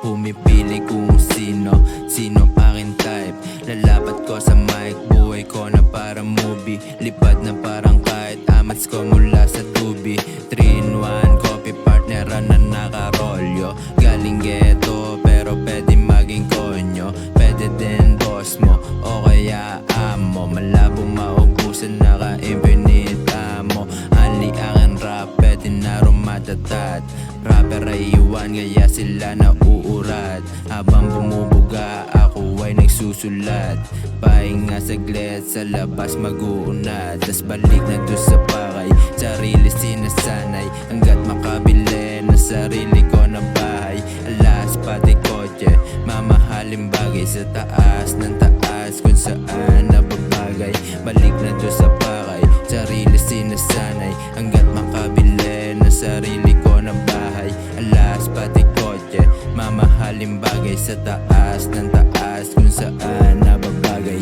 Pumipili kung sino aking type. Lalapat ko sa mic, buhay ko na parang movie. Lipad na parang kahit amats ko mula sa tubi. 3-in-1, copy partneran na nakarolyo. Galing ghetto pero pwede maging konyo. Pwede din boss mo o kaya amo. Malabong maubusan, naka-infinite amo. Only aking rap, pwede na rumatatad. Rapper ay iwan kaya sila nauurat. Habang bumubuga ako ay nagsusulat. Pahinga saglit, sa labas mag-uunat. Tas balik na doon sa pakay, sarili sinasanay. Hanggat makabili na sarili ko na bahay. Alas pati kotse, mamahaling bagay. Sa taas ng taas kung saan nababagay. Balik na doon sa pakay, sarili sinasanay. Hanggat makabili na sarili ko na bahay. Alas pati kotse, mamahaling bagay. Sa taas ng taas kung saan nababagay.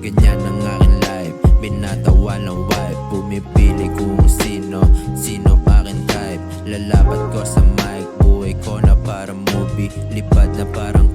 Ganyan ang aking life, binatawa ng wife. Pumipili kung sino aking type. Lalapat ko sa mic, buhay ko na parang movie. Lipad na parang